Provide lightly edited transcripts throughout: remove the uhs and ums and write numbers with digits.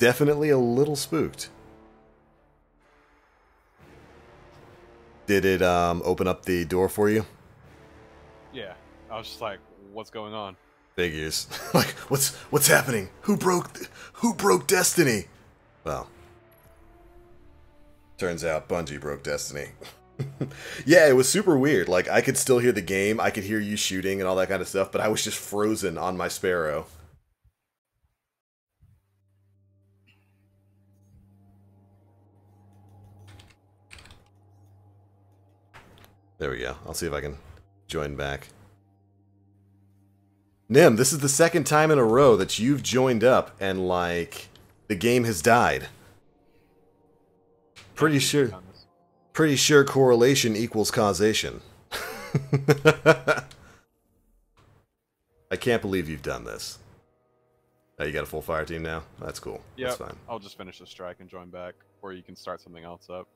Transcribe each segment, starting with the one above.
definitely a little spooked. Did it open up the door for you? Yeah. I was just like, what's going on? Figures. Like, what's happening? Who broke Destiny? Well, turns out Bungie broke Destiny. Yeah, it was super weird. Like, I could still hear the game, I could hear you shooting and all that kind of stuff, but I was just frozen on my Sparrow. There we go. I'll see if I can join back. Nim, this is the second time in a row that you've joined up and, like, the game has died. Pretty sure correlation equals causation. I can't believe you've done this. Oh, you got a full fire team now? That's cool. Yeah, that's fine. I'll just finish the strike and join back, or you can start something else up.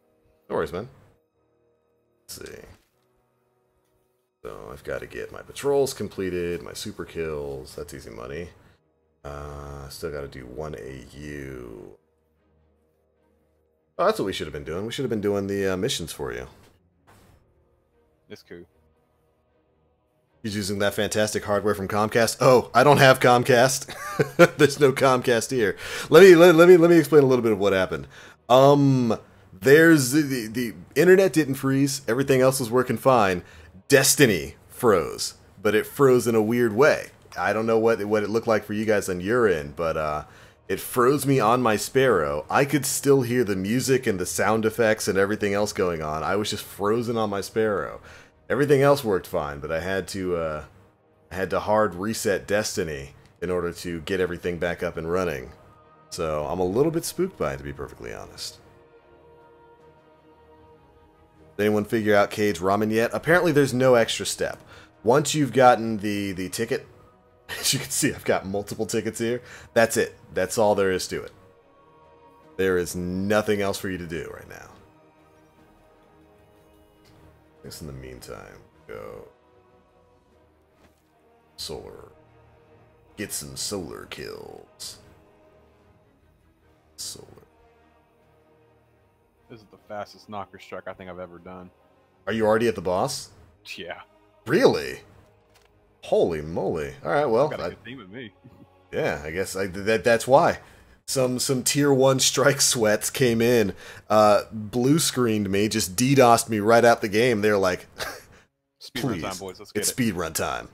No worries, man. Let's see. So I've got to get my patrols completed, my super kills. That's easy money. Still got to do 1 AU. Oh, that's what we should have been doing. We should have been doing the missions for you. It's cool. He's using that fantastic hardware from Comcast. Oh, I don't have Comcast. There's no Comcast here. Let me explain a little bit of what happened. There's the internet didn't freeze. Everything else was working fine. Destiny froze, but it froze in a weird way. I don't know what it looked like for you guys on your end, but it froze me on my Sparrow. I could still hear the music and the sound effects and everything else going on. I was just frozen on my Sparrow. Everything else worked fine, but I had to hard reset Destiny in order to get everything back up and running. So I'm a little bit spooked by it, to be perfectly honest. Did anyone figure out Cage Ramen yet? Apparently there's no extra step. Once you've gotten the ticket, as you can see, I've got multiple tickets here. That's it. That's all there is to it. There is nothing else for you to do right now. I guess in the meantime, go solar. Get some solar kills. Solar. This is the fastest knocker strike I think I've ever done. Are you already at the boss? Yeah. Really? Holy moly! All right, well, Got a good team with me. Yeah, I guess that's why. Some tier 1 strike sweats came in, blue screened me, just DDoSed me right out the game. They're like, Speed run time, boys. Let's get it. It's speed run time.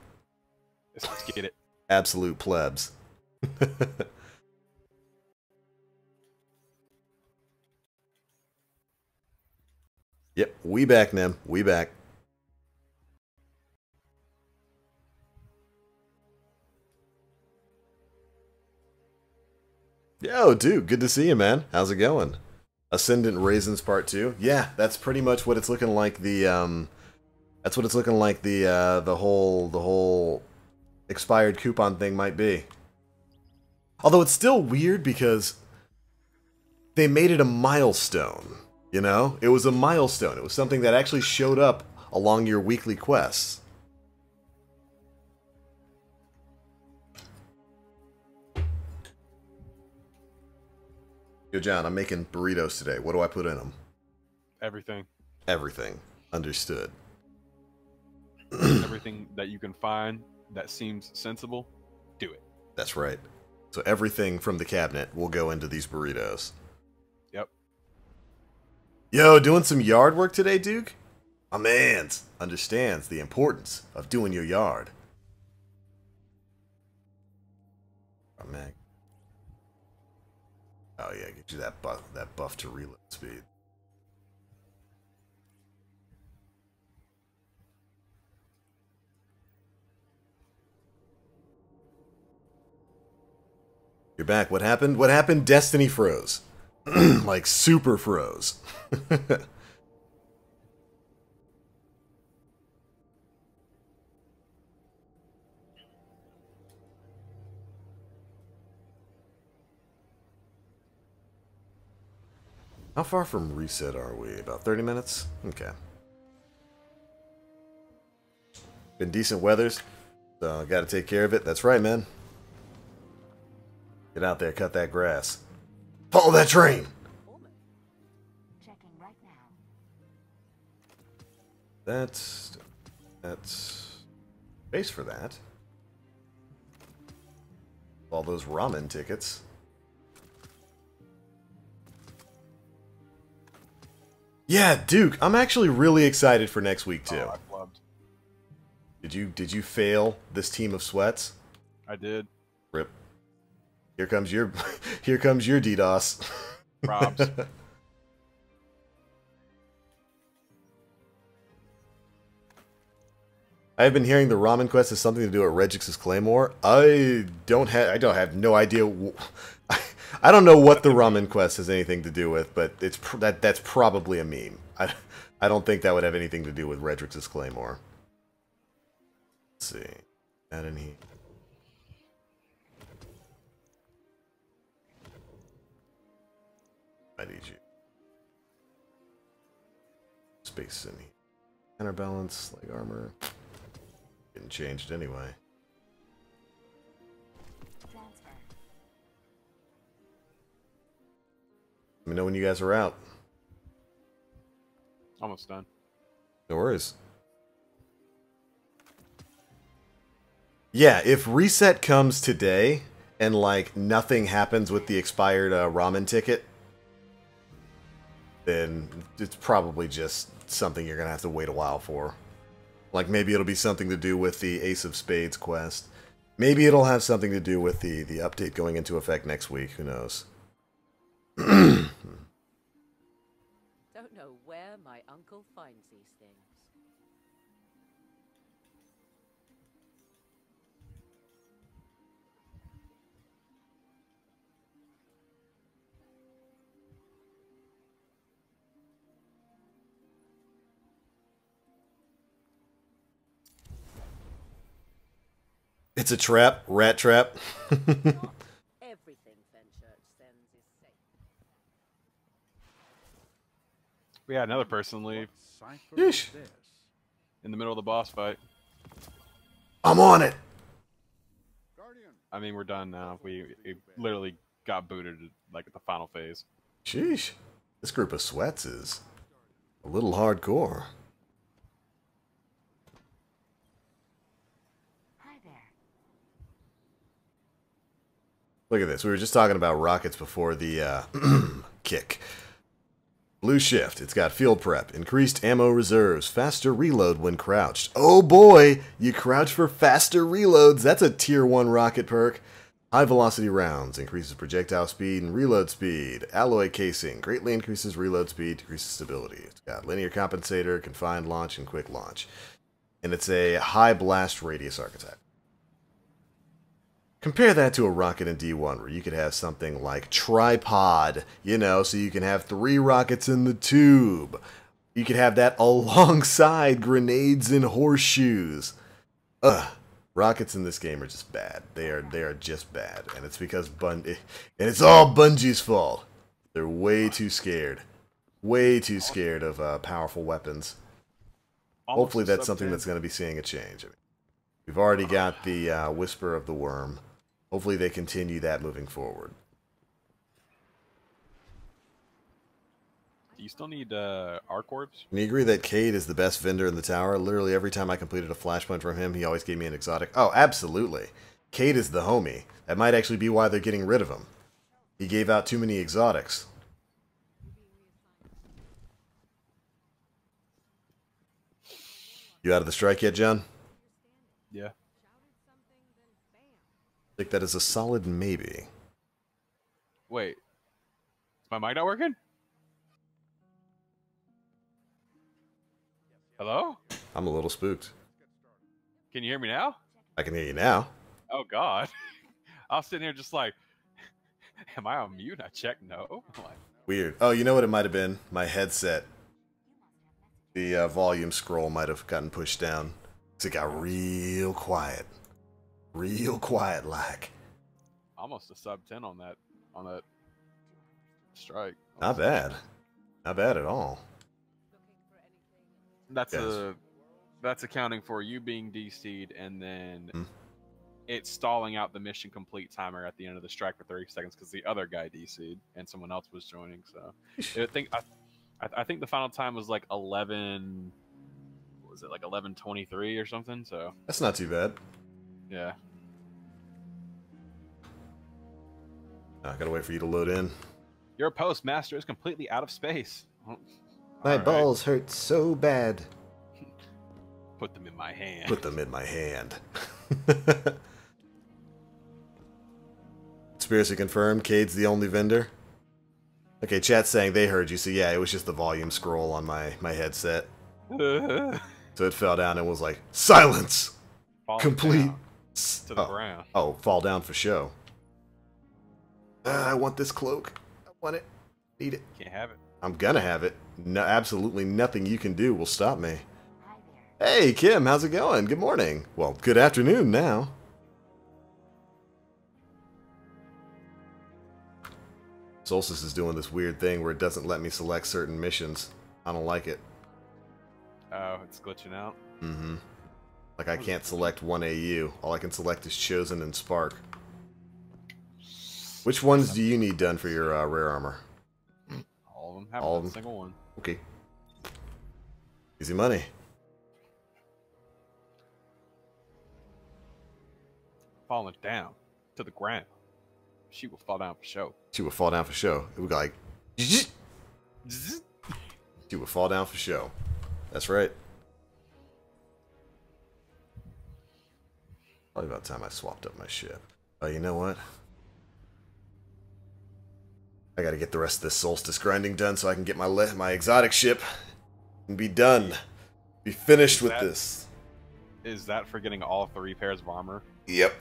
Let's get it. Absolute plebs. Yep, we back, Nim. We back. Yo, dude, good to see you, man. How's it going? Ascendant Raisins Part 2? Yeah, that's pretty much what it's looking like that's what it's looking like the whole expired coupon thing might be. Although it's still weird because they made it a milestone, you know? It was a milestone. It was something that actually showed up along your weekly quests. Yo, John, I'm making burritos today. What do I put in them? Everything. Everything. Understood. Everything that you can find that seems sensible, do it. That's right. So everything from the cabinet will go into these burritos. Yep. Yo, doing some yard work today, Duke? My mans understands the importance of doing your yard. Oh, man. Oh yeah, get you that buff to reload speed. You're back. What happened? What happened? Destiny froze. Like super froze. How far from reset are we? About 30 minutes? Okay. Been decent weathers, so I gotta take care of it. That's right, man. Get out there, cut that grass. Follow that train. Checking right now. That's space for that. All those ramen tickets. Yeah, Duke, I'm actually really excited for next week too. Oh, I flubbed. Did you fail this team of sweats? I did. Rip. Here comes your here comes your DDoS. Probs. I've been hearing the ramen quest has something to do with Regix's Claymore. I don't have no idea. I don't know what the ramen quest has anything to do with, but it's that's probably a meme. I don't think that would have anything to do with Regix's Claymore. Let's see. Add in here. I need you. Space in here. Counterbalance, like armor. Getting changed anyway. Transfer. Let me know when you guys are out. Almost done. No worries. Yeah, if reset comes today and like nothing happens with the expired ramen ticket, then it's probably just something you're gonna have to wait a while for. Like maybe it'll be something to do with the Ace of Spades quest. Maybe it'll have something to do with the update going into effect next week. Who knows? Don't know where my uncle finds these things. It's a trap, rat trap. Not everything Fenchurch sends is safe. We had another person leave Yeesh. in the middle of the boss fight. I'm on it. I mean, we're done now. We literally got booted like at the final phase. Sheesh. This group of sweats is a little hardcore. Hi there. Look at this. We were just talking about rockets before the kick. Blue shift. It's got field prep, increased ammo reserves, faster reload when crouched. Oh boy, you crouch for faster reloads. That's a tier 1 rocket perk. High velocity rounds, increases projectile speed and reload speed. Alloy casing, greatly increases reload speed, decreases stability. It's got linear compensator, confined launch, and quick launch. And it's a high blast radius archetype. Compare that to a rocket in D1 where you could have something like tripod, you know, so you can have 3 rockets in the tube. You could have that alongside grenades and horseshoes. Ugh. Rockets in this game are just bad. They are just bad, and it's because and it's all Bungie's fault. They're way too scared of powerful weapons. Hopefully that's something that's going to be seeing a change. I mean, we've already got the Whisper of the Worm. Hopefully they continue that moving forward. Do you still need arc orbs? Can you agree that Cade is the best vendor in the tower? Literally every time I completed a flashpoint from him, he always gave me an exotic. Oh, absolutely. Cade is the homie. That might actually be why they're getting rid of him. He gave out too many exotics. You out of the strike yet, John? Yeah. I think that is a solid maybe. Wait. Is my mic not working? Hello? I'm a little spooked. Can you hear me now? I can hear you now. Oh, God. I was sitting here just like, am I on mute? I checked no. I'm like, Weird. Oh, you know what it might have been? My headset. The volume scroll might have gotten pushed down. 'Cause it got real quiet. Real quiet like. almost a sub 10 on that strike. Not bad. Not bad at all. That's Yes. that's accounting for you being DC'd and then it's stalling out the mission complete timer at the end of the strike for 30 seconds because the other guy DC'd and someone else was joining. So I think the final time was like 11. What was it, like 11:23 or something? So That's not too bad. yeah. I gotta wait for you to load in. Your postmaster is completely out of space. My All right. balls hurt so bad. Put them in my hand. Put them in my hand. Conspiracy confirmed. Cade's the only vendor. Okay, chat's saying they heard you, so yeah, it was just the volume scroll on my headset. So it fell down and was like, silence! Falling Complete. down to the ground. Oh, fall down for show. I want this cloak. I want it. Need it. Can't have it. I'm gonna have it. No, absolutely nothing you can do will stop me. Hi there. Hey, Kim, how's it going? Good morning. Well, good afternoon now. Solstice is doing this weird thing where it doesn't let me select certain missions. I don't like it. Oh, it's glitching out. Mm-hmm. Like I can't select 1 AU. All I can select is Chosen and Spark. Which ones do you need done for your rare armor? All of them. Haven't All done of a them? single one. Okay. Easy money. Falling down to the ground. She will fall down for show. She would fall down for show. It would go like... She would fall down for show. That's right. Probably about time I swapped up my ship. Oh, you know what? I gotta get the rest of this Solstice grinding done so I can get my exotic ship and be done. Be finished with this. Is that for getting all 3 pairs of armor? Yep.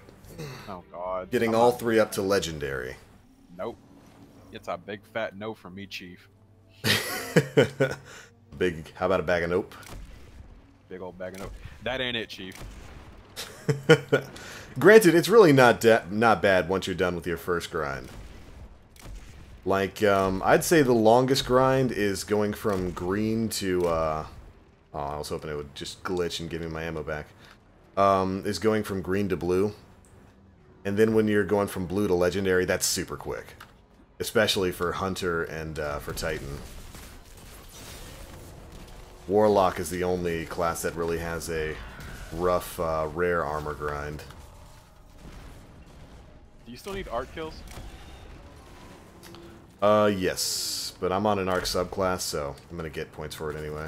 Oh god. Getting Come all on. 3 up to legendary. Nope. It's a big fat no from me, Chief. Big, how about a bag of nope? Big old bag of nope. That ain't it, Chief. Granted, it's really not bad once you're done with your first grind. Like, I'd say the longest grind is going from green to, oh, I was hoping it would just glitch and give me my ammo back. Is going from green to blue. And then when you're going from blue to legendary, that's super quick. Especially for Hunter and for Titan. Warlock is the only class that really has a rough, rare armor grind. Do you still need art kills? Yes. But I'm on an arc subclass, so I'm gonna get points for it anyway.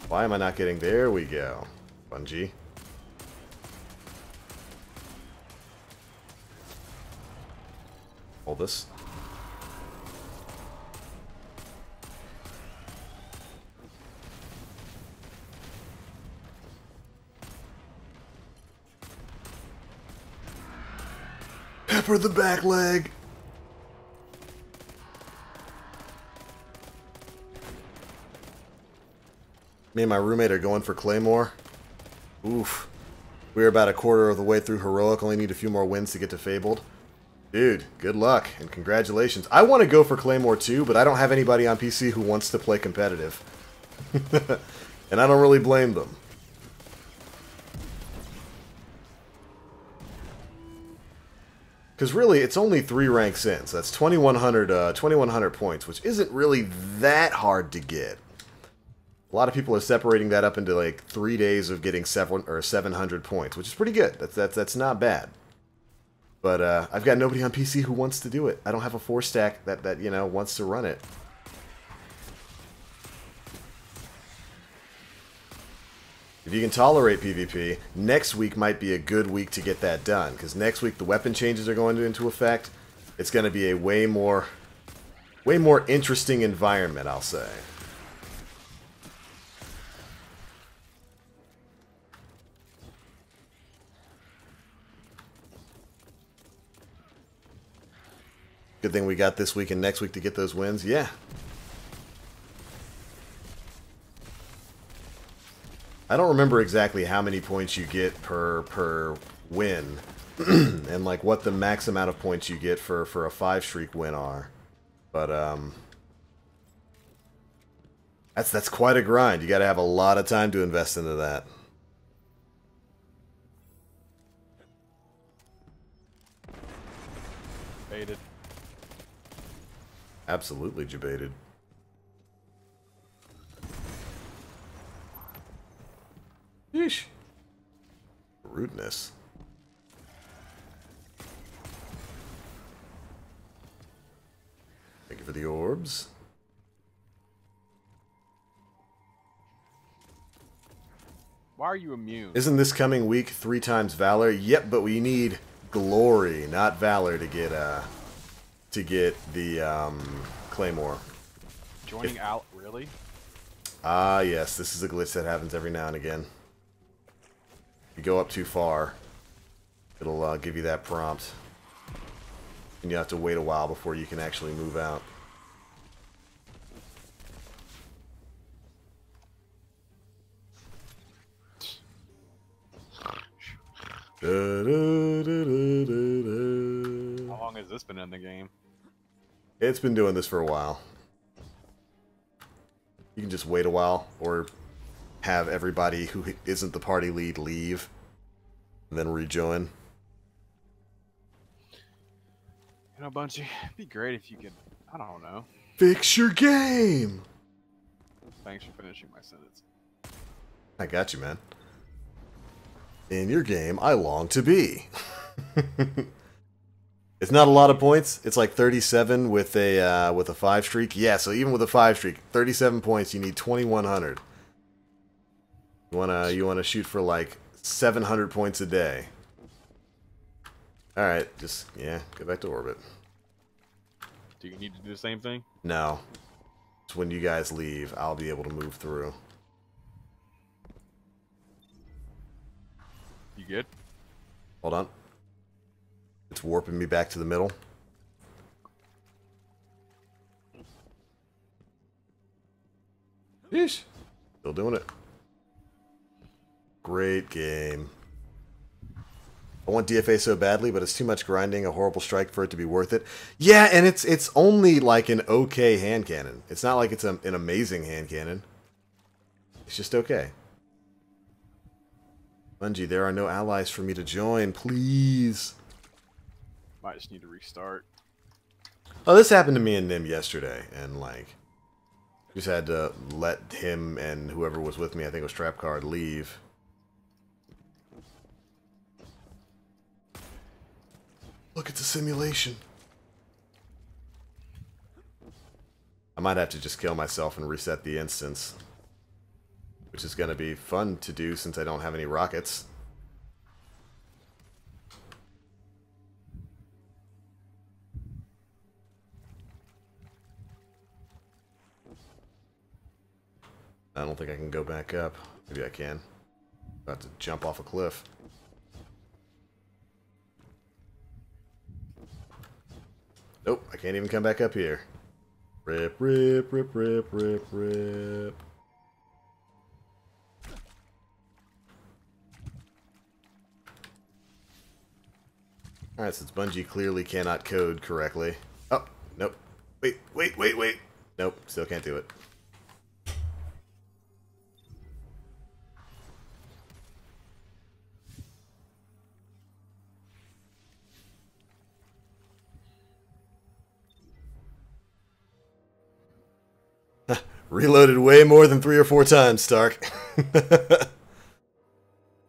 Why am I not getting... There we go. Bungie. Hold this. Pepper the back leg. Me and my roommate are going for Claymore. Oof. We're about a quarter of the way through Heroic. Only need a few more wins to get to Fabled. Dude, good luck and congratulations. I want to go for Claymore too, but I don't have anybody on PC who wants to play competitive. And I don't really blame them. Because really, it's only 3 ranks in, so that's 2,100 points, which isn't really that hard to get. A lot of people are separating that up into like 3 days of getting 700 points, which is pretty good. That's not bad. But I've got nobody on PC who wants to do it. I don't have a 4-stack that you know wants to run it. If you can tolerate PvP, next week might be a good week to get that done. Because next week the weapon changes are going into effect. It's going to be a way more interesting environment, I'll say. Good thing we got this week and next week to get those wins. Yeah. I don't remember exactly how many points you get per win, and like what the max amount of points you get for a 5-streak win are. But that's quite a grind. You got to have a lot of time to invest into that. Baited. Absolutely debated. Yeesh. Rudeness. Thank you for the orbs. Why are you immune? Isn't this coming week 3 times Valor? Yep, but we need glory, not Valor, to get the Claymore. Joining out, really? Ah, yes, this is a glitch that happens every now and again. If you go up too far, it'll give you that prompt. And you have to wait a while before you can actually move out. How long has this been in the game? It's been doing this for a while. You can just wait a while, or have everybody who isn't the party lead leave, and then rejoin. You know, Bungie, it'd be great if you could, I don't know. Fix your game! Thanks for finishing my sentence. I got you, man. In your game, I long to be. It's not a lot of points. It's like 37 with a 5 streak. Yeah, so even with a 5 streak, 37 points, you need 2100. You wanna shoot for like 700 points a day. All right, just yeah, go back to orbit. Do you need to do the same thing? No. It's when you guys leave, I'll be able to move through. You good? Hold on. It's warping me back to the middle. Yeesh. Still doing it. Great game. I want DFA so badly, but it's too much grinding, a horrible strike for it to be worth it. Yeah, and it's only like an okay hand cannon. It's not like it's an amazing hand cannon. It's just okay. Bungie, there are no allies for me to join, please. Might just need to restart. Oh, this happened to me and Nim yesterday, and like, just had to let him and whoever was with me, I think it was Trapcard, leave. Look, it's a simulation. I might have to just kill myself and reset the instance, which is going to be fun to do since I don't have any rockets. I don't think I can go back up. Maybe I can. About to jump off a cliff. Nope, I can't even come back up here. Rip, rip, rip, rip, rip, rip. Alright, since Bungie clearly cannot code correctly. Oh, nope. Wait, wait, wait, wait. Nope, still can't do it. Reloaded way more than 3 or 4 times, Stark.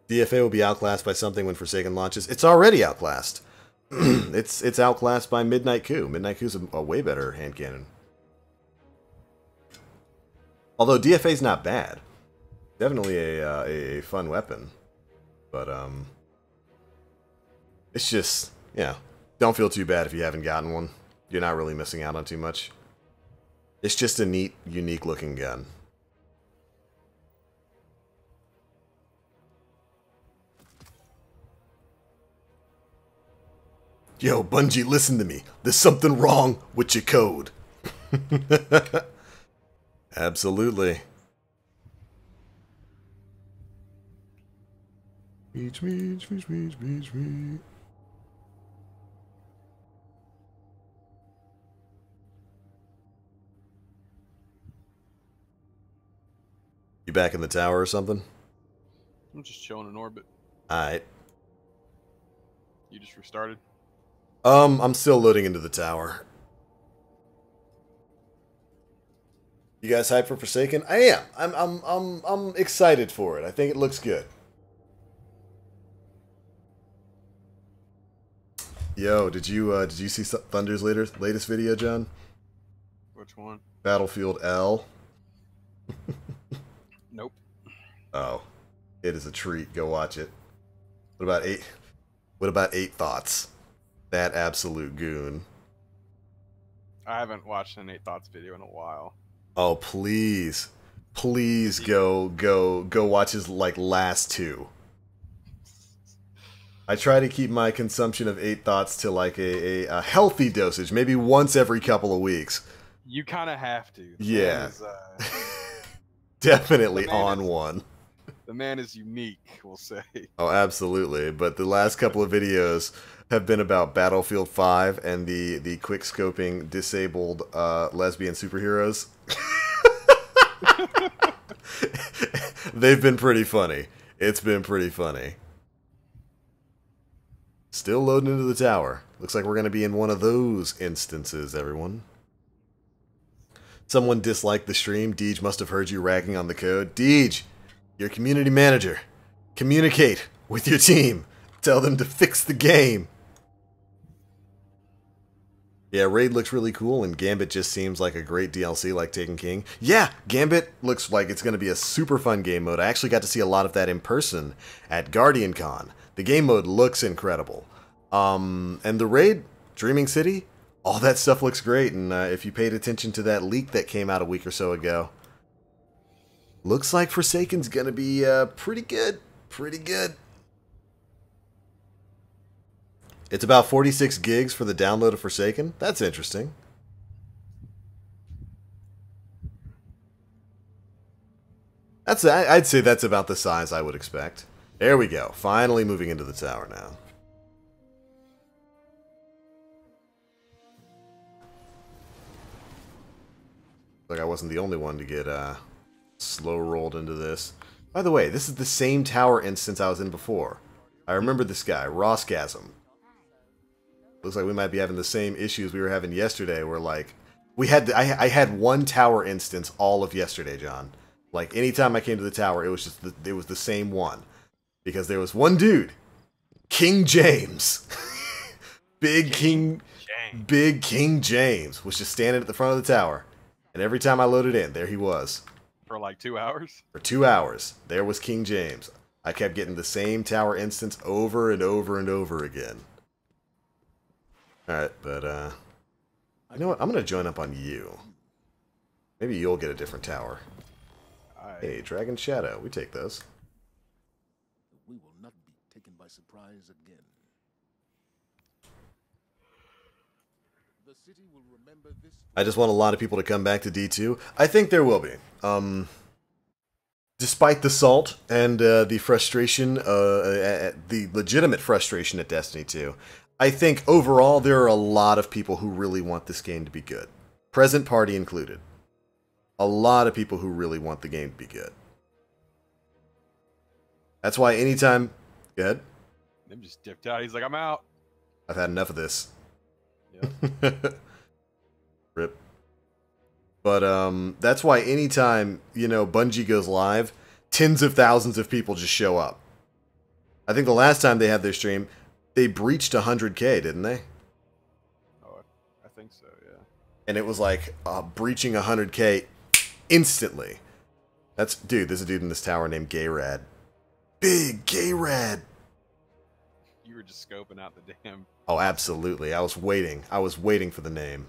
DFA will be outclassed by something when Forsaken launches. It's already outclassed. It's outclassed by Midnight Coup. Midnight Coup's a way better hand cannon. Although DFA's not bad. Definitely a fun weapon. But, it's just, yeah. Don't feel too bad if you haven't gotten one. You're not really missing out on too much. It's just a neat, unique looking gun. Yo, Bungie, listen to me. There's something wrong with your code. Absolutely. Beach, beach, beach, beach, beach, beach. You back in the tower or something? I'm just chilling in orbit. Alright. You just restarted? I'm still loading into the tower. You guys hyped for Forsaken? I am. I'm excited for it. I think it looks good. Yo, did you see Thunder's latest video, John? Which one? Battlefield L. Nope. Oh, it is a treat. Go watch it. What about eight? What about 8 Thoughts? That absolute goon. I haven't watched an 8 Thoughts video in a while. Oh, please, please go watch his last 2. I try to keep my consumption of 8 Thoughts to a healthy dosage, maybe once every couple of weeks. You kind of have to. Yeah. Definitely on one. The man is unique, we'll say. Oh, absolutely. But the last couple of videos have been about Battlefield 5 and the quick-scoping disabled lesbian superheroes. They've been pretty funny. It's been pretty funny. Still loading into the tower. Looks like we're going to be in one of those instances, everyone. Someone disliked the stream. Deej must have heard you ragging on the code. Deej, you're community manager. Communicate with your team. Tell them to fix the game. Yeah, Raid looks really cool, and Gambit just seems like a great DLC like Taken King. Yeah, Gambit looks like it's going to be a super fun game mode. I actually got to see a lot of that in person at Guardian Con. The game mode looks incredible. And the Raid, Dreaming City, all that stuff looks great, and if you paid attention to that leak that came out a week or so ago, looks like Forsaken's going to be pretty good. Pretty good. It's about 46 gigs for the download of Forsaken. That's interesting. I'd say that's about the size I would expect. There we go. Finally moving into the tower now. Like I wasn't the only one to get slow rolled into this. By the way, this is the same tower instance I was in before. I remember this guy, Rossgasm. Looks like we might be having the same issues we were having yesterday, where I had one tower instance all of yesterday, John. Like anytime I came to the tower, it was just it was the same one, because there was one dude, King James, Big King James, was just standing at the front of the tower, and every time I loaded in, there he was. For like 2 hours? For 2 hours, there was King James. I kept getting the same tower instance over and over and over again. Alright, but, you know what? I'm going to join up on you. Maybe you'll get a different tower. Hey, Dragon Shadow. We take those. We will not be taken by surprise again. The city will remember this. I just want a lot of people to come back to D2. I think there will be. Despite the salt and the frustration, the legitimate frustration at Destiny 2, I think overall there are a lot of people who really want this game to be good. Present party included. A lot of people who really want the game to be good. That's why anytime... Go ahead. Them just dipped out. He's like, I'm out. I've had enough of this. Yep. Rip. But that's why anytime, Bungie goes live, tens of thousands of people just show up. I think the last time they had their stream, they breached 100K, didn't they? Oh, I think so, yeah. And it was like breaching 100K instantly. Dude, there's a dude in this tower named Gayrad. Big Gayrad! You were just scoping out the damn... Oh, absolutely. I was waiting. I was waiting for the name.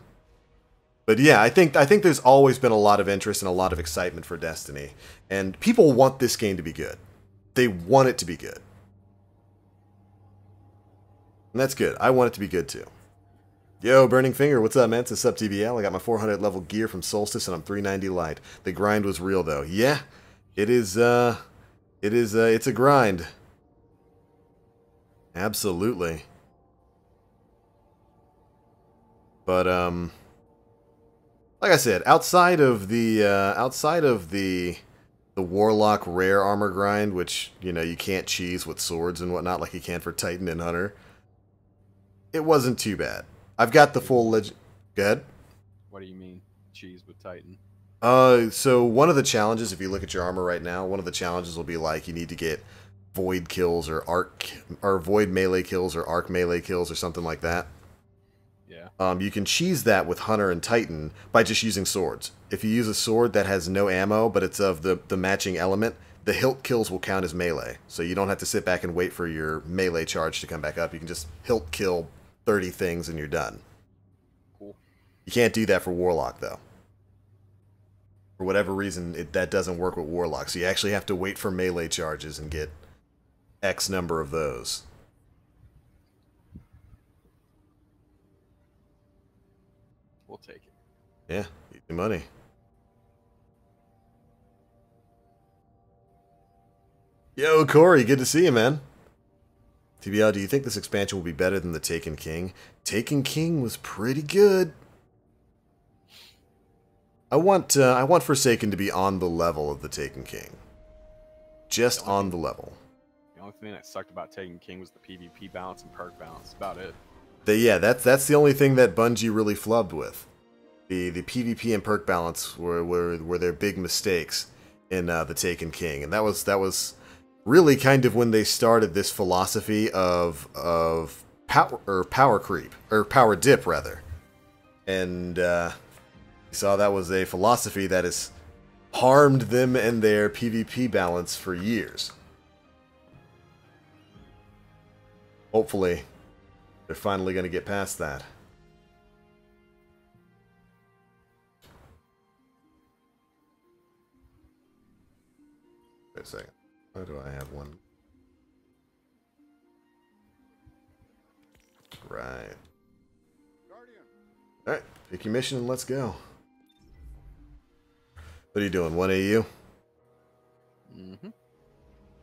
But yeah, I think there's always been a lot of interest and a lot of excitement for Destiny. And people want this game to be good. They want it to be good. And that's good. I want it to be good too. Yo, Burning Finger, what's up, man? It's up, TBL. I got my 400 level gear from Solstice and I'm 390 light. The grind was real though. Yeah, it's a grind. Absolutely. But like I said, outside of the Warlock rare armor grind, which you can't cheese with swords and whatnot like you can for Titan and Hunter. It wasn't too bad. I've got the full legend. Go ahead. What do you mean, cheese with Titan? So one of the challenges, if you look at your armor right now, one of the challenges will be like you need to get void kills or arc or void melee kills or arc melee kills or something like that. Yeah. You can cheese that with Hunter and Titan by just using swords. If you use a sword that has no ammo, but it's of the matching element, the hilt kills will count as melee. So you don't have to sit back and wait for your melee charge to come back up. You can just hilt kill 30 things and you're done. Cool. You can't do that for Warlock, though. For whatever reason, that doesn't work with Warlock. So you actually have to wait for melee charges and get X number of those. We'll take it. Yeah, easy money. Yo, Corey, good to see you, man. TBL, do you think this expansion will be better than the Taken King? Taken King was pretty good. I want Forsaken to be on the level of the Taken King. Just on the level. The only thing that sucked about Taken King was the PvP balance and perk balance. About it. Yeah, that's the only thing that Bungie really flubbed with. The PvP and perk balance were their big mistakes in the Taken King, and that was really kind of when they started this philosophy of power creep or power dip rather, and you saw that was a philosophy that has harmed them and their PvP balance for years. Hopefully, they're finally going to get past that. Wait a second. Why do I have one? Right. Alright, pick your mission and let's go. What are you doing? 1 AU? Mm-hmm.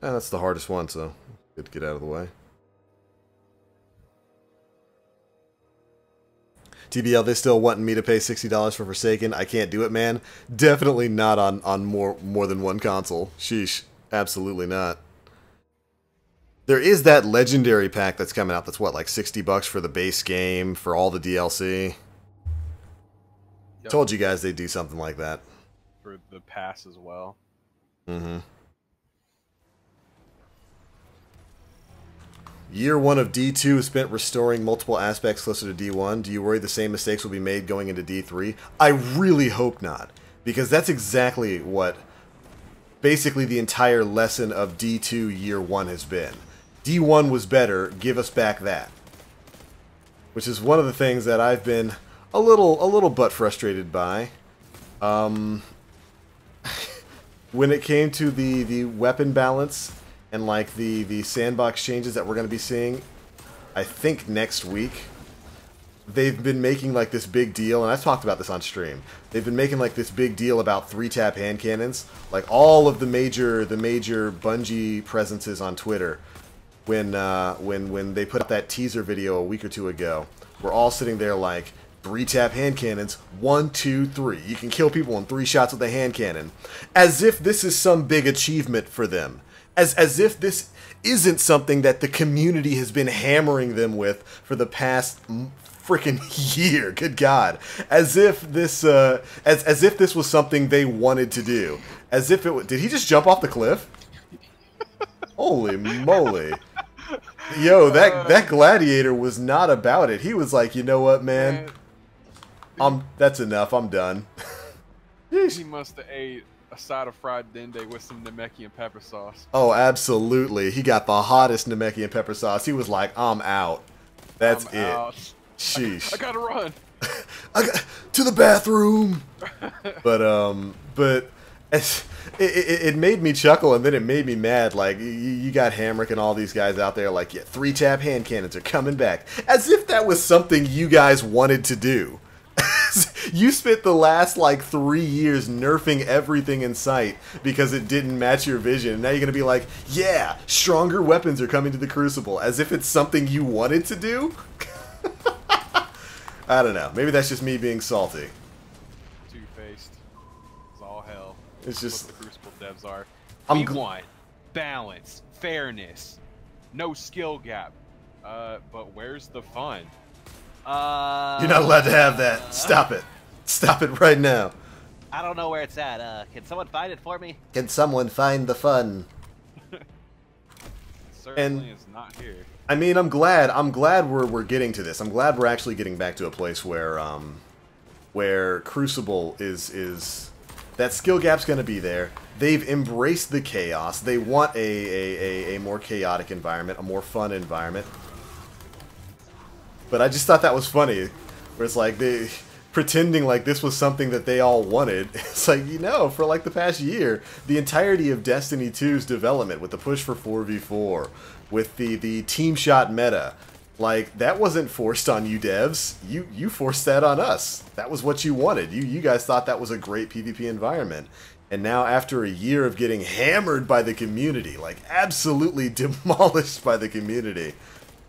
That's the hardest one, so good to get out of the way. TBL, they still wanting me to pay $60 for Forsaken. I can't do it, man. Definitely not on more than one console. Sheesh. Absolutely not. There is that legendary pack that's coming out that's what, like $60 for the base game, for all the DLC? Yep. Told you guys they'd do something like that. For the pass as well. Mm-hmm. Year 1 of D2 is spent restoring multiple aspects closer to D1. Do you worry the same mistakes will be made going into D3? I really hope not, because that's exactly what basically the entire lesson of D2 Year 1 has been. D1 was better, give us back that. Which is one of the things that I've been a little butt frustrated by. When it came to the weapon balance and like the sandbox changes that we're going to be seeing, I think next week, they've been making like this big deal, and I've talked about this on stream. They've been making like this big deal about 3-tap hand cannons. Like all of the major Bungie presences on Twitter, when they put up that teaser video a week or two ago, we're all sitting there like 3-tap hand cannons, 1, 2, 3. You can kill people in 3 shots with a hand cannon, as if this is some big achievement for them. As if this isn't something that the community has been hammering them with for the past freaking year. Good God! As if this as if this was something they wanted to do. As if it did he just jump off the cliff? Holy moly! Yo, that gladiator was not about it. He was like, you know what, man? That's enough. I'm done. He must have ate a side of fried dende with some Namekian pepper sauce. Oh, absolutely. He got the hottest Namekian pepper sauce. He was like, I'm out. That's I'm out. Sheesh. I gotta run. I got to the bathroom. But it made me chuckle, and then it made me mad. Like, you got Hamrick and all these guys out there like, yeah, 3-tap hand cannons are coming back. As if that was something you guys wanted to do. You spent the last like 3 years nerfing everything in sight because it didn't match your vision, and now you're gonna be like, yeah, stronger weapons are coming to the Crucible, as if it's something you wanted to do. I don't know. Maybe that's just me being salty. Two-faced. It's all hell. It's just what the Crucible devs are. I'm We want balance, fairness, no skill gap. But where's the fun? You're not allowed to have that. Stop it. Stop it right now. I don't know where it's at. Can someone find it for me? Can someone find the fun? Certainly is not here. I mean, I'm glad we're getting to this. I'm glad we're actually getting back to a place where Crucible is that skill gap's going to be there. They've embraced the chaos. They want a more chaotic environment, a more fun environment. But I just thought that was funny, where it's like they pretending like this was something that they all wanted. It's like, you know, for like the past year, the entirety of Destiny 2's development, with the push for 4v4, with the team shot meta, like, that wasn't forced on you devs. You forced that on us. That was what you wanted. You guys thought that was a great PvP environment. And now, after a year of getting hammered by the community, like absolutely demolished by the community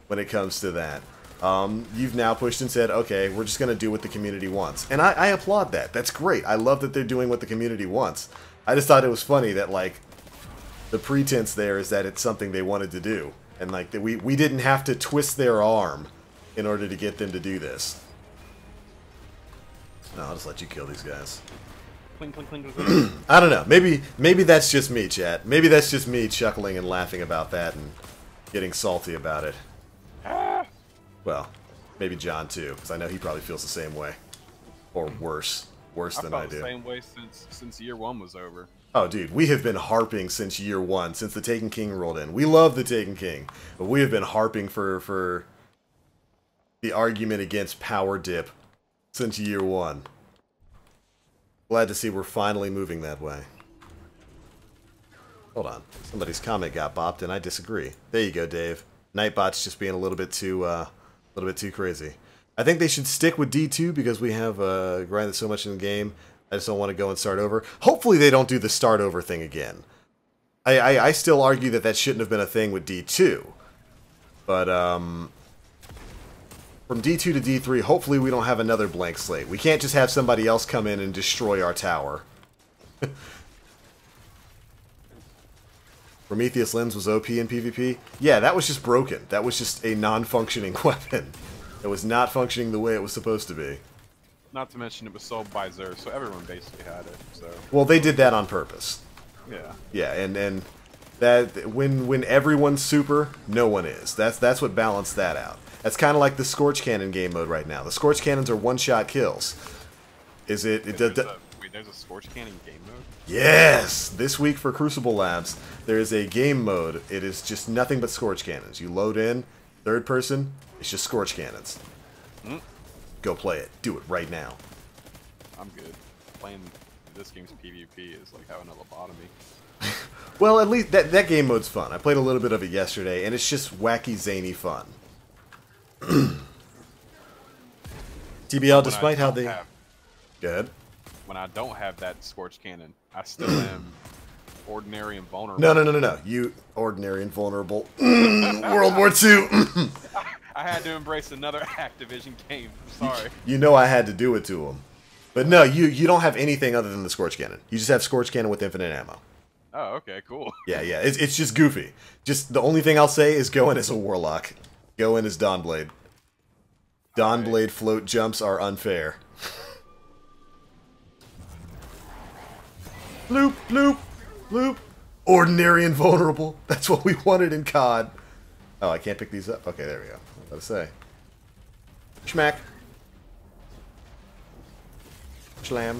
when it comes to that, you've now pushed and said, okay, we're just going to do what the community wants. And I applaud that. That's great. I love that they're doing what the community wants. I just thought it was funny that, like, the pretense there is that it's something they wanted to do. And, like, that we didn't have to twist their arm in order to get them to do this. No, I'll just let you kill these guys. Cling, cling, cling, cling. I don't know. Maybe that's just me, chat. Maybe that's just me chuckling and laughing about that and getting salty about it. Well, maybe John too, because I know he probably feels the same way, or worse than I do. The same way since year one was over. Oh, dude, we have been harping since year one, since the Taken King rolled in. We love the Taken King, but we have been harping for the argument against power dip since year one. Glad to see we're finally moving that way. Hold on. Somebody's comment got bopped, and I disagree. There you go, Dave. Nightbot's just being a little bit too crazy. I think they should stick with D2 because we have grinded so much in the game. I just don't want to go and start over. Hopefully they don't do the start over thing again. I still argue that shouldn't have been a thing with D2. But, from D2 to D3, hopefully we don't have another blank slate. We can't just have somebody else come in and destroy our tower. Prometheus Lens was OP in PvP? Yeah, that was just broken. That was just a non-functioning weapon. It was not functioning the way it was supposed to be. Not to mention it was sold by Xur, so everyone basically had it. So. Well, they did that on purpose. Yeah. Yeah, and that when everyone's super, no one is. That's what balanced that out. That's kind of like the Scorch Cannon game mode right now. The Scorch Cannons are one-shot kills. Is it? Wait, there's a Scorch Cannon game mode? Yes! This week for Crucible Labs, there is a game mode. It is just nothing but Scorch Cannons. You load in, third person, it's just Scorch Cannons. Go play it. Do it right now. I'm good. Playing this game's PvP is like having a lobotomy. Well, at least that game mode's fun. I played a little bit of it yesterday, and it's just wacky, zany fun. TBL, despite how they... Go ahead. When I don't have that Scorch Cannon, I still am ordinary and vulnerable. No. You ordinary and vulnerable. World War II. I had to embrace another Activision game. I'm sorry. You know I had to do it to him. But no, you don't have anything other than the Scorch Cannon. You just have Scorch Cannon with infinite ammo. Oh, okay, cool. Yeah. It's just goofy. Just the only thing I'll say is go in as a Warlock. Go in as Dawnblade. Dawnblade float jumps are unfair. Bloop, bloop, bloop. Ordinary and vulnerable. That's what we wanted in COD. Oh, I can't pick these up? Okay, there we go. What to say? Schmack. Schlam.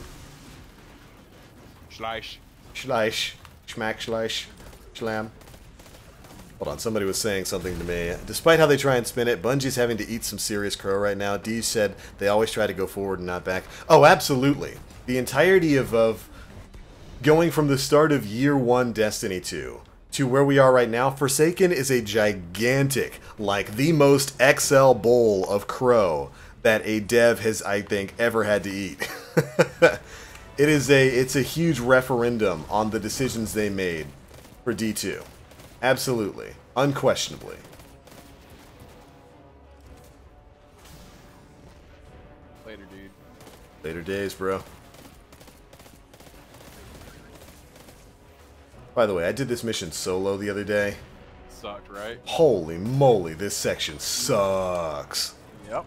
Schleish. Schleish. Schmack, schleish. Schlam. Hold on, somebody was saying something to me. Despite how they try and spin it, Bungie's having to eat some serious crow right now. Deej said they always try to go forward and not back. Oh, absolutely. The entirety of going from the start of year one Destiny 2 to where we are right now, Forsaken is a gigantic, like the most XL bowl of crow that a dev has, I think, ever had to eat. It's a huge referendum on the decisions they made for D2. Absolutely. Unquestionably. Later, dude. Later days, bro. By the way, I did this mission solo the other day. sucked, right? Holy moly, this section sucks. Yep.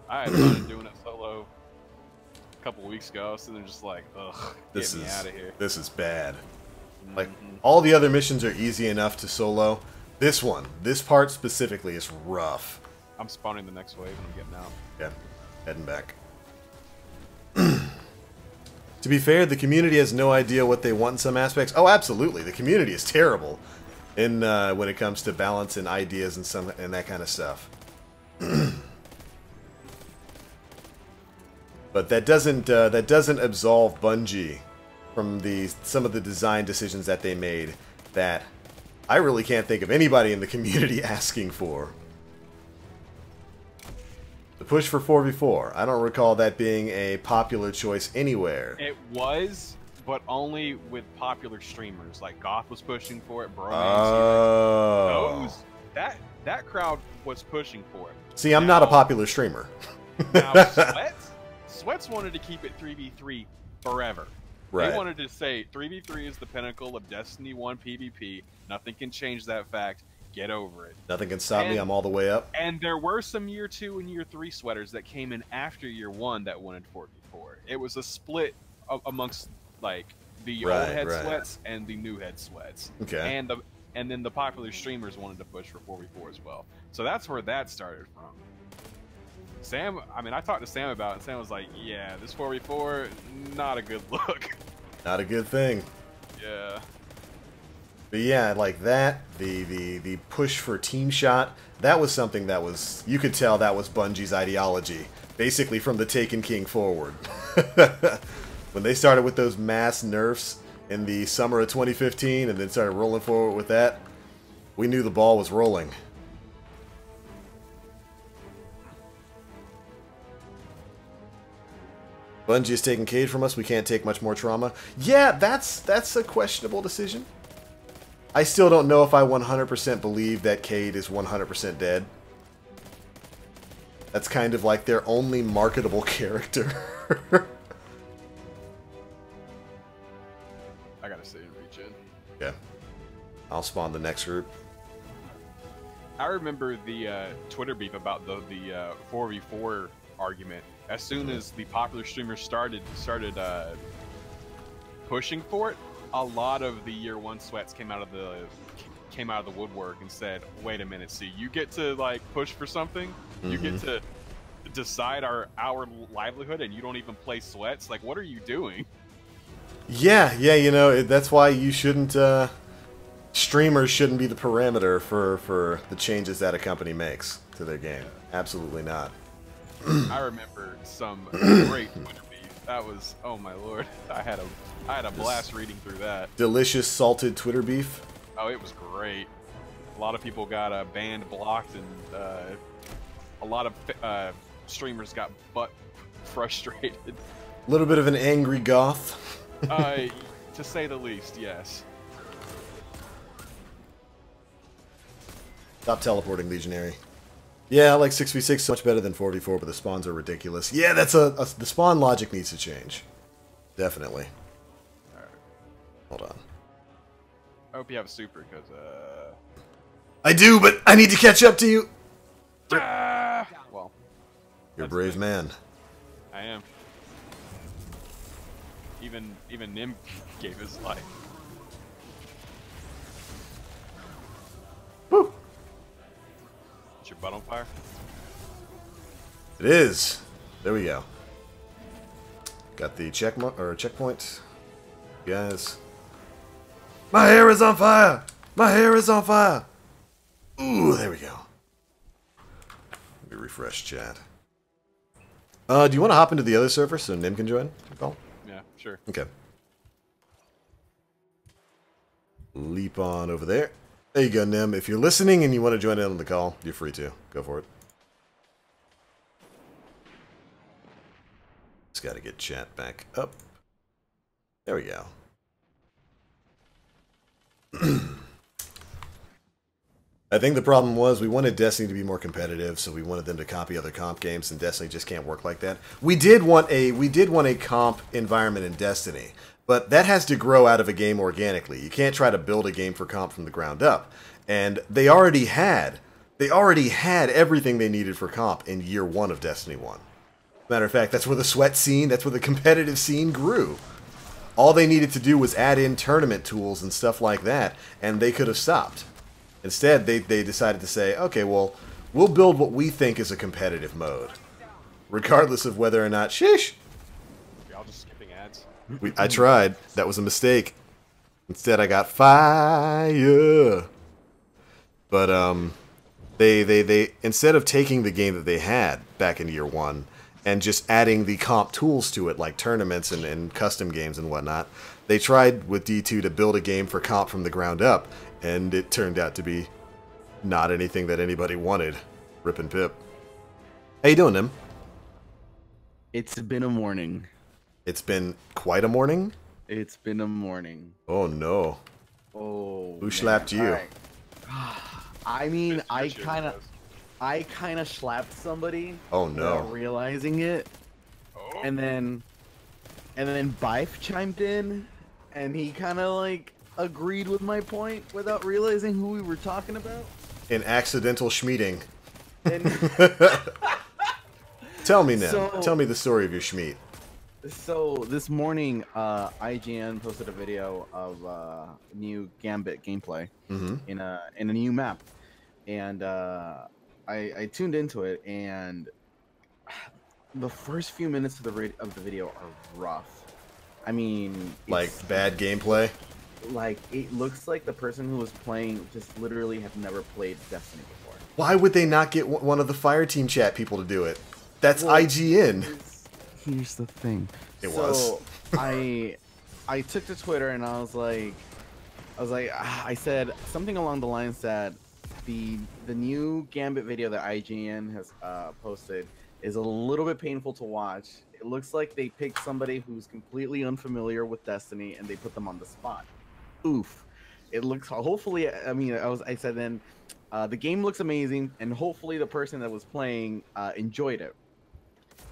I had fun doing it solo a couple weeks ago, so they're just like, ugh, get me out of here. This is bad. Like, all the other missions are easy enough to solo. This one, this part specifically, is rough. I'm spawning the next wave and I'm getting out. Yeah, heading back. To be fair, the community has no idea what they want in some aspects. Oh, absolutely. The community is terrible in when it comes to balance and ideas and that kind of stuff. But that doesn't absolve Bungie from some of the design decisions that they made that I really can't think of anybody in the community asking for. The push for 4v4. I don't recall that being a popular choice anywhere. It was, but only with popular streamers. Like Goth was pushing for it, Bromance. Oh. That crowd was pushing for it. See, I'm not a popular streamer. Now, Sweats wanted to keep it 3v3 forever. Right. They wanted to say 3v3 is the pinnacle of Destiny 1 PvP. Nothing can change that fact. Get over it. Nothing can stop me. I'm all the way up. And there were some year 2 and year 3 sweaters that came in after year 1 that wanted 4v4. It was a split amongst like the old head sweats and the new head sweats. Okay. And then the popular streamers wanted to push for 4v4 as well. So that's where that started from. Sam, I mean, I talked to Sam about it, and Sam was like, yeah, this 4v4, not a good look. Not a good thing. Yeah. But yeah, like that, the push for team shot, that was something that was, you could tell that was Bungie's ideology, basically from the Taken King forward. When they started with those mass nerfs in the summer of 2015 and then started rolling forward with that, we knew the ball was rolling. Bungie is taking Cade from us, we can't take much more trauma. Yeah, that's a questionable decision. I still don't know if I 100% believe that Cade is 100% dead. That's kind of like their only marketable character. I gotta stay in regen. Yeah. I'll spawn the next group. I remember the Twitter beef about the 4v4 argument. As soon as the popular streamers started pushing for it, a lot of the year 1 sweats came out of the woodwork and said, "Wait a minute, see, you get to like push for something, you get to decide our livelihood, and you don't even play sweats. Like, what are you doing?" Yeah, you know, that's why you shouldn't. Streamers shouldn't be the parameter for the changes that a company makes to their game. Absolutely not. I remember some great Twitter beef. That was, oh my lord, I had a blast reading through that. Delicious salted Twitter beef. Oh, it was great. A lot of people got banned, blocked, and a lot of streamers got butt frustrated. A little bit of an angry goth. To say the least, yes. Stop teleporting, Legionary. Yeah, I like 6v6 so much better than 4v4, but the spawns are ridiculous. Yeah, that's the spawn logic needs to change. Definitely. Alright. Hold on. I hope you have a super, because, I do, but I need to catch up to you! well. You're a brave man. I am. Even Nim gave his life. Woo! Is your butt on fire? It is. There we go. Got the checkpoint. Guys. My hair is on fire! My hair is on fire! Ooh, there we go. Let me refresh chat. Do you want to hop into the other server so Nim can join? Yeah, sure. Okay. Leap on over there. There you go, Nim. If you're listening and you want to join in on the call, you're free to. Go for it. Just got to get chat back up. There we go. I think the problem was we wanted Destiny to be more competitive, so we wanted them to copy other comp games, and Destiny just can't work like that. We did want a comp environment in Destiny, but that has to grow out of a game organically. You can't try to build a game for comp from the ground up. And they already had everything they needed for comp in year 1 of Destiny 1. Matter of fact, that's where the sweat scene, that's where the competitive scene grew. All they needed to do was add in tournament tools and stuff like that, and they could have stopped. Instead, they decided to say, okay, well, we'll build what we think is a competitive mode. Regardless of whether or not... Sheesh! Y'all just skipping ads. I tried. That was a mistake. Instead, I got fire. But, they instead of taking the game that they had back in year 1 and just adding the comp tools to it, like tournaments and custom games and whatnot, they tried with D2 to build a game for comp from the ground up, and it turned out to be not anything that anybody wanted. Rip and Pip. How you doing, Nim? It's been a morning. It's been quite a morning? It's been a morning. Oh, no. Oh, Who slapped you? Right. I mean, I kind of slapped somebody. Oh, no. Without realizing it. Oh. And then Bife chimed in, and he kind of like agreed with my point without realizing who we were talking about. An accidental schmeeting. And Tell me now. So- Tell me the story of your schmeat. so this morning, IGN posted a video of new Gambit gameplay in a new map, and I tuned into it, and the first few minutes of the video are rough. I mean, Like, bad gameplay? like it looks like the person who was playing just literally had never played Destiny before. Why would they not get one of the Fireteam chat people to do it? That's Well, IGN. Here's the thing. It so was. I took to Twitter and I said something along the lines that the new Gambit video that IGN has posted is a little bit painful to watch. It looks like they picked somebody who's completely unfamiliar with Destiny and they put them on the spot. Oof. It looks, hopefully, I mean, I said then, the game looks amazing, and hopefully the person that was playing enjoyed it.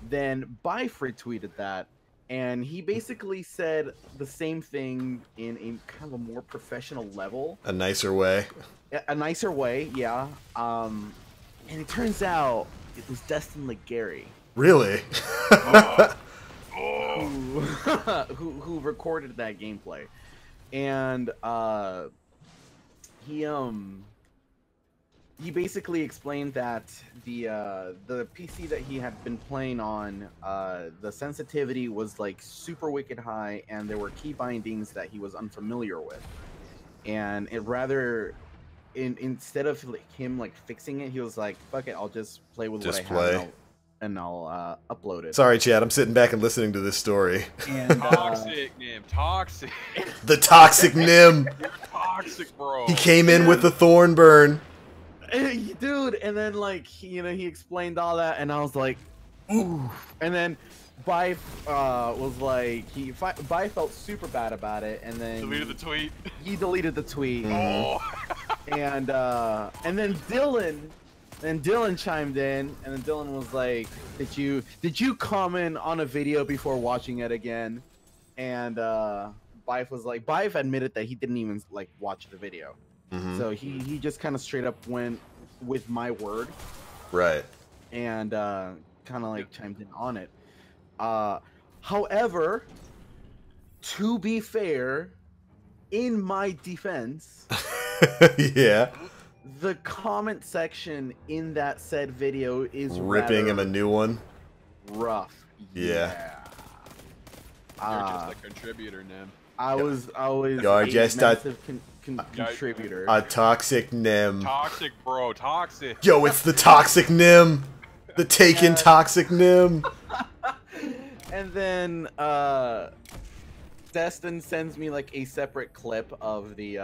Then Bife retweeted that, and he basically said the same thing in kind of a more professional level. A nicer way. A nicer way, yeah. And it turns out it was Destin Legary Really? who recorded that gameplay. And he basically explained that the PC that he had been playing on, the sensitivity was like super wicked high, and there were key bindings that he was unfamiliar with. And instead of him like fixing it, he was like, "Fuck it, I'll just play with Just what play. I have, and I'll upload it." Sorry, Chad. I'm sitting back and listening to this story. And, Toxic, Nim. Toxic. The toxic Nim. You're toxic, bro. He came in with the thorn burn. dude, and then like he explained all that, and I was like, ooh. And then Bife was like, Bife felt super bad about it, and then Deleted the tweet. he deleted the tweet. Oh. And then Dylan chimed in, and then Dylan was like, did you comment on a video before watching it again? And Bife was like, Bife admitted that he didn't even like watch the video. So he just kind of straight up went with my word, Right. and kind of like chimed in on it. However, to be fair, in my defense, Yeah. the comment section in that said video is Ripping him a rather new one. rough. Yeah. You're just a contributor, Nim. I was You're a just a- massive contributor. A toxic Nim. Toxic, bro. Toxic. Yo, it's the toxic Nim. The taken toxic Nim. And then Destin sends me like a separate clip of the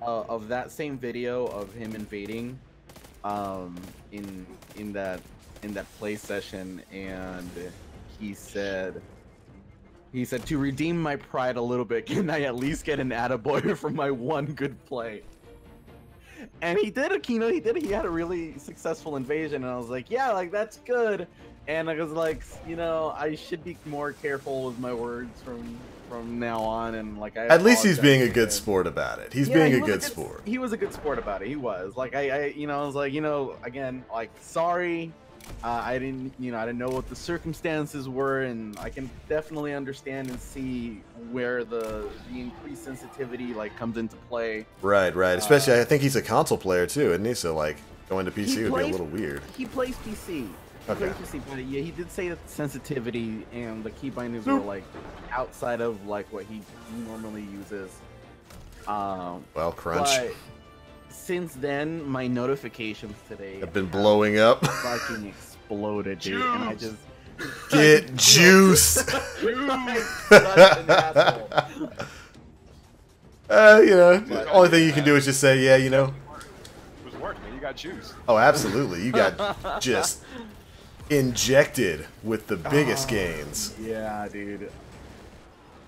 of that same video of him invading in that play session, and he said to redeem my pride a little bit, can I at least get an attaboy for my one good play? And he did, he had a really successful invasion, and I was like, yeah, like that's good. And I was like, I should be more careful with my words from now on. And like, At least he's being a good sport about it. He's being a good sport. He was a good sport about it. He was like, I was like, again, like, sorry. I didn't know what the circumstances were, and I can definitely understand and see where the increased sensitivity like comes into play. Right. Especially, I think he's a console player too, isn't he? So like, going to PC would be a little weird. He plays PC. Okay. But yeah, he did say that the sensitivity and the key bindings were like outside of like what he normally uses. Well, crunch. But since then, my notifications today have been blowing up. Fucking exploded, dude. Juice. And I just get juice. I'm such an asshole. The only thing you can do is just say, yeah, It was work, man. You got juice. Oh, absolutely. You got just injected with the biggest gains. Yeah, dude.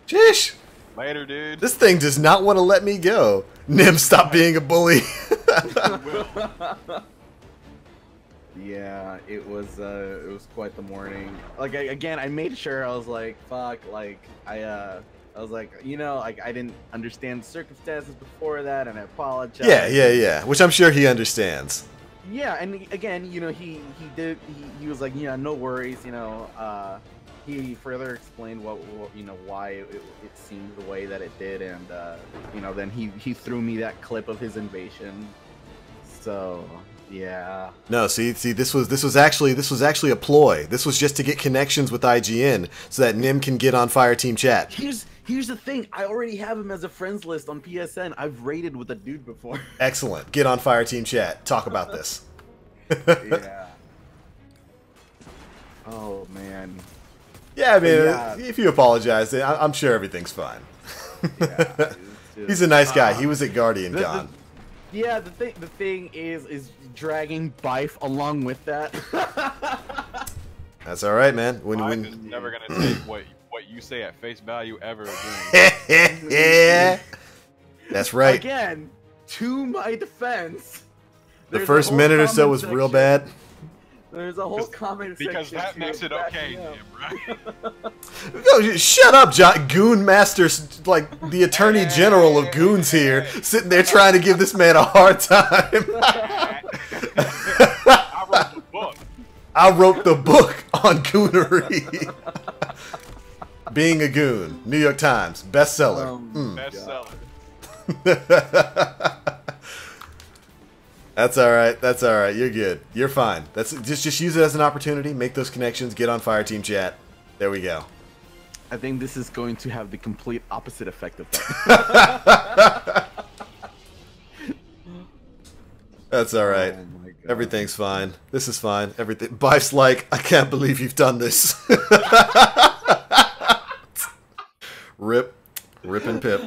Sheesh. Later, dude. This thing does not want to let me go. Nim, stop being a bully. Yeah, it was quite the morning. Like, I made sure I was like, fuck, like, I was like, I didn't understand the circumstances before that, and I apologize. Yeah. Which I'm sure he understands. Yeah, and again, he was like, yeah, no worries, he further explained why it seemed the way that it did, and then he threw me that clip of his invasion. So yeah. No, see, this was actually a ploy. This was just to get connections with IGN so that Nim can get on Fireteam chat. Here's the thing. I already have him as a friends list on PSN. I've raided with a dude before. Excellent. Get on Fireteam chat. Talk about this. Yeah. Oh man. Yeah, I mean, Yeah. if you apologize, I'm sure everything's fine. Yeah, He's a nice guy. He was at Guardian Con. Yeah, the thing is dragging Bife along with that. That's all right, man. I'm just never gonna take what you say at face value ever again. Yeah. That's right. Again, to my defense, The there's a first whole minute or so comment was real section- bad. There's a whole comment Because section. that makes it to back okay, me up. Nim, right? No, shut up, John. Goon Master, like the Attorney General of Goons here, sitting there trying to give this man a hard time. I wrote the book. I wrote the book on goonery. Being a goon. New York Times. Bestseller. Bestseller. That's all right. That's all right. You're good. You're fine. That's just use it as an opportunity. Make those connections. Get on Fireteam chat. There we go. I think this is going to have the complete opposite effect of that. That's all right. Oh my God. Everything's fine. This is fine. Everything. Bife's like, I can't believe you've done this. Rip and Pip.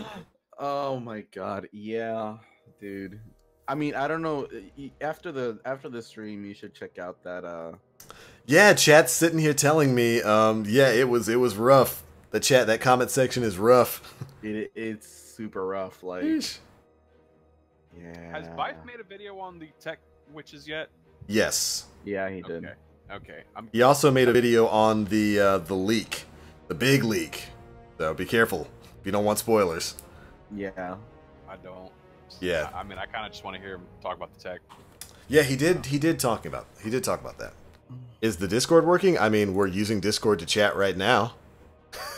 Oh my God. Yeah, dude. I mean, I don't know. After the stream, you should check out that. Yeah, chat's sitting here telling me. Yeah, it was rough. That comment section is rough. It's super rough. Like, Yeesh. yeah. Has Bife made a video on the tech witches yet? Yes. Yeah, he did. Okay. He also made a video on the leak, the big leak. So be careful if you don't want spoilers. Yeah. I don't. Yeah. I mean, I kind of just want to hear him talk about the tech. Yeah, he did talk about that. Is the Discord working? I mean, we're using Discord to chat right now.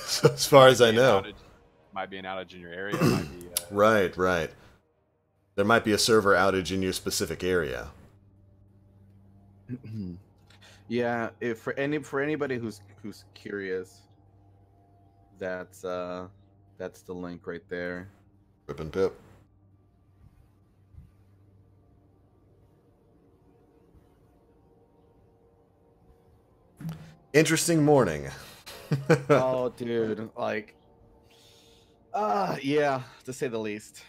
So as far as I know. Might be an outage in your area. Might be, Right. There might be a server outage in your specific area. Yeah. For anybody who's curious, that's the link right there. Rip and Pip. Interesting morning. Oh, dude, like, yeah, to say the least.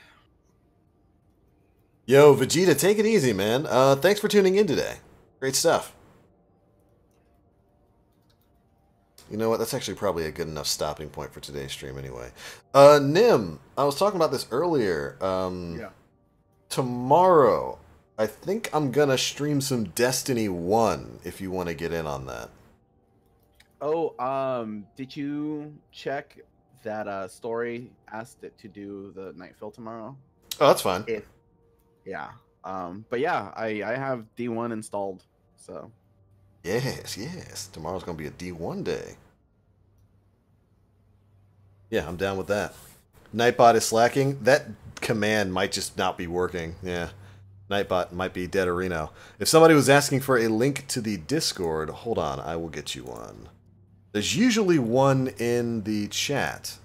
Yo, Vegeta, take it easy, man. Thanks for tuning in today. Great stuff. You know what? That's actually probably a good enough stopping point for today's stream anyway. Nim, I was talking about this earlier. Yeah. tomorrow, I think I'm gonna stream some Destiny 1 if you want to get in on that. Oh, did you check that Story asked it to do the night fill tomorrow? Oh, that's fine. Yeah. But yeah, I have D1 installed, so. Yes, yes. Tomorrow's gonna be a D1 day. Yeah, I'm down with that. Nightbot is slacking. That command might just not be working. Yeah. Nightbot might be dead or Reno. If somebody was asking for a link to the Discord, hold on, I will get you one. There's usually one in the chat.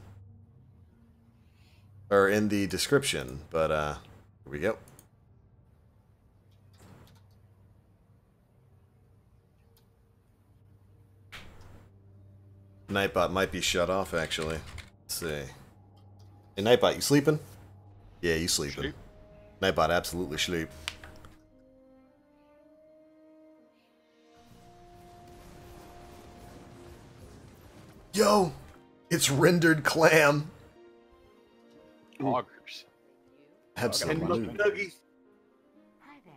Or in the description, but here we go. Nightbot might be shut off, actually. Let's see. Hey, Nightbot, you sleeping? Yeah, you sleeping. Sleep. Nightbot absolutely sleep. Yo! It's rendered clam! Augers. Absolutely. Hi there.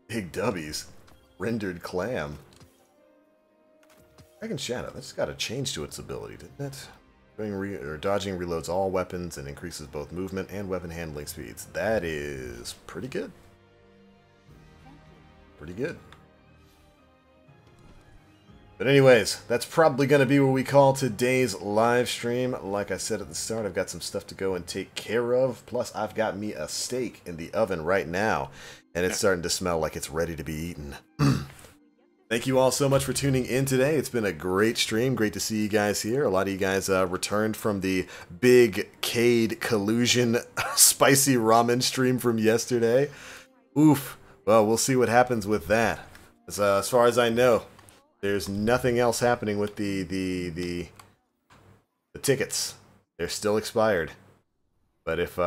Big W's. Rendered clam. Dragon Shadow. That's got a change to its ability, didn't it? Dodging reloads all weapons and increases both movement and weapon handling speeds. That is pretty good. Thank you. Pretty good. But anyways, that's probably going to be where we call today's live stream. Like I said at the start, I've got some stuff to go and take care of. Plus, I've got me a steak in the oven right now, and it's starting to smell like it's ready to be eaten. Thank you all so much for tuning in today. It's been a great stream. Great to see you guys here. A lot of you guys returned from the big Cade Collusion spicy ramen stream from yesterday. Oof. Well, we'll see what happens with that. As far as I know, there's nothing else happening with the tickets. They're still expired. But if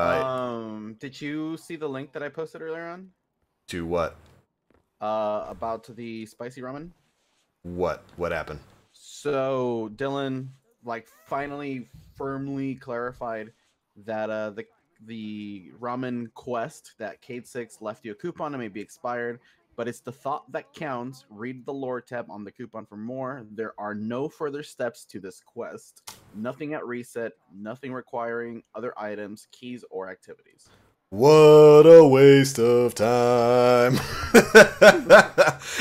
did you see the link that I posted earlier on? To what? About the spicy ramen. What happened? So Dylan, like, finally firmly clarified that the ramen quest that Cade 6 left you a coupon and may be expired, but it's the thought that counts. Read the lore tab on the coupon for more. There are no further steps to this quest. Nothing at reset, nothing requiring other items, keys, or activities. What a waste of time.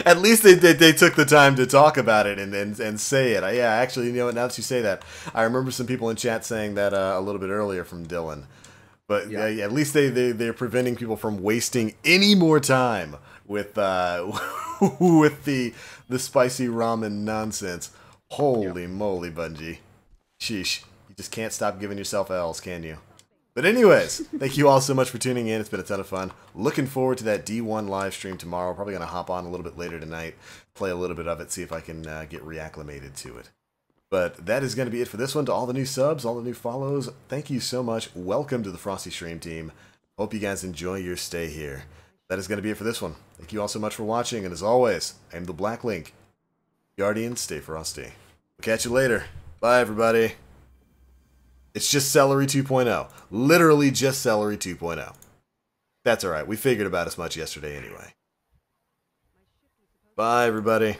At least they took the time to talk about it and say it. Yeah, actually, you know what, now that you say that, I remember some people in chat saying that a little bit earlier from Dylan. But yeah, at least they're preventing people from wasting any more time with with the spicy ramen nonsense. Holy moly, Bungie. Sheesh. You just can't stop giving yourself L's, can you? But anyways, thank you all so much for tuning in. It's been a ton of fun. Looking forward to that D1 live stream tomorrow. Probably going to hop on a little bit later tonight, play a little bit of it, see if I can get reacclimated to it. But that is going to be it for this one. To all the new subs, all the new follows, thank you so much. Welcome to the Frosty Stream team. Hope you guys enjoy your stay here. That is going to be it for this one. Thank you all so much for watching, and as always, I am TheBlackLink. Guardians, stay frosty. We'll catch you later. Bye, everybody. It's just Celery 2.0. Literally just Celery 2.0. That's alright. We figured about as much yesterday anyway. Bye, everybody.